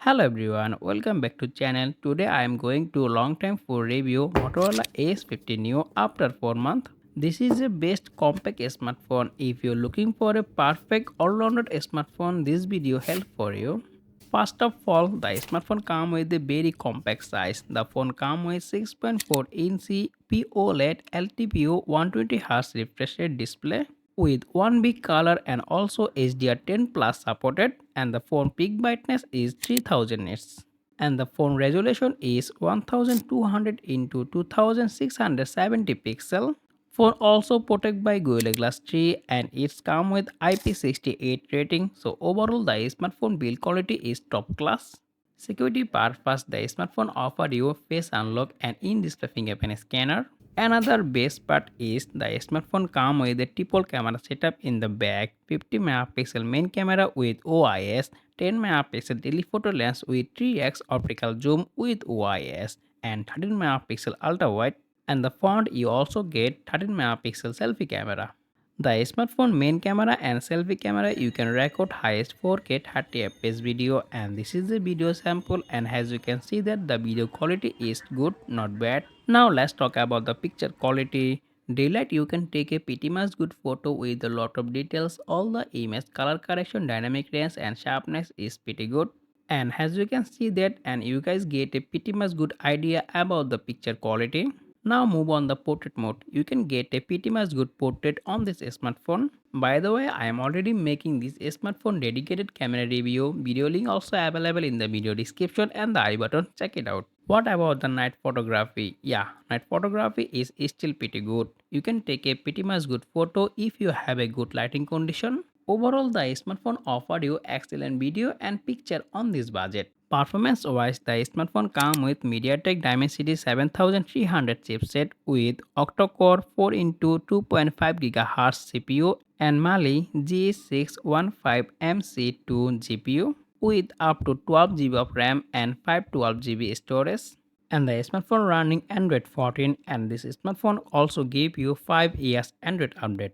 Hello everyone, welcome back to channel. Today I am going to long time for review Motorola Edge 50 Neo after 4 months. This is the best compact smartphone. If you're looking for a perfect all-rounded smartphone, this video help for you. First of all, the smartphone comes with a very compact size. The phone comes with 6.4-inch POLED LTPO 120Hz refresh rate display with one big color and also HDR10 plus supported, and the phone peak brightness is 3000 nits and the phone resolution is 1200 into 2670 pixel. Phone also protected by Gorilla Glass 3 and it's come with IP68 rating, so overall the smartphone build quality is top class. Security purpose, the smartphone offers you face unlock and in-display fingerprint scanner. Another best part is the smartphone comes with a triple camera setup in the back, 50 megapixel main camera with OIS, 10 megapixel telephoto lens with 3x optical zoom with OIS, and 13 megapixel ultra wide. And the front you also get 13 megapixel selfie camera. The smartphone main camera and selfie camera you can record highest 4K 30fps video, and this is the video sample, and as you can see that the video quality is good, not bad. Now let's talk about the picture quality. Daylight you can take a pretty much good photo with a lot of details. All the image color correction, dynamic range and sharpness is pretty good. And as you can see that, and you guys get a pretty much good idea about the picture quality. Now move on the portrait mode. You can get a pretty much good portrait on this smartphone. By the way, I am already making this smartphone dedicated camera review. Video link also available in the video description and the I button. Check it out. What about the night photography? Yeah, night photography is still pretty good. You can take a pretty much good photo if you have a good lighting condition. Overall, the smartphone offered you excellent video and picture on this budget. Performance-wise, the smartphone comes with MediaTek Dimensity 7300 chipset with octa-core 4 into 2.5 GHz CPU and Mali G615MC2 GPU with up to 12 GB of RAM and 512 GB storage. And the smartphone running Android 14, and this smartphone also give you 5 years Android update.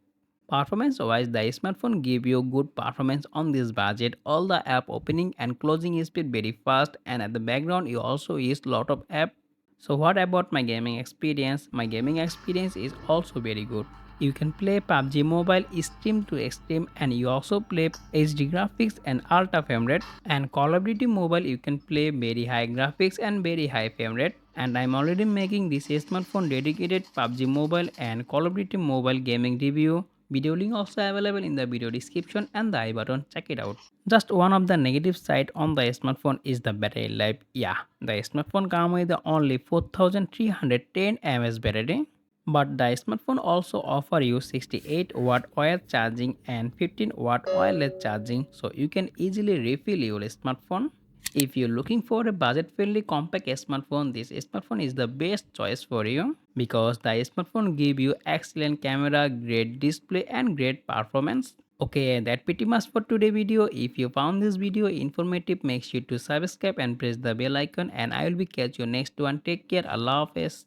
Performance wise, the smartphone give you good performance on this budget. All the app opening and closing is speed very fast, and at the background you also use lot of app. So what about my gaming experience? My gaming experience is also very good. You can play PUBG Mobile extreme to extreme, and you also play HD graphics and ultra frame rate. And Call of Duty Mobile you can play very high graphics and very high frame rate. And I'm already making this smartphone dedicated PUBG Mobile and Call of Duty Mobile gaming review. Video link also available in the video description and the I button. Check it out. Just one of the negative side on the smartphone is the battery life. Yeah, the smartphone comes with only 4310 mAh battery. But the smartphone also offer you 68 watt wire charging and 15 watt wireless charging, so you can easily refill your smartphone. If you're looking for a budget-friendly compact smartphone, this smartphone is the best choice for you because the smartphone give you excellent camera, great display and great performance. Okay, that pretty much for today video. If you found this video informative, make sure to subscribe and press the bell icon, and I will be catch you next one. Take care. Allah Hafiz.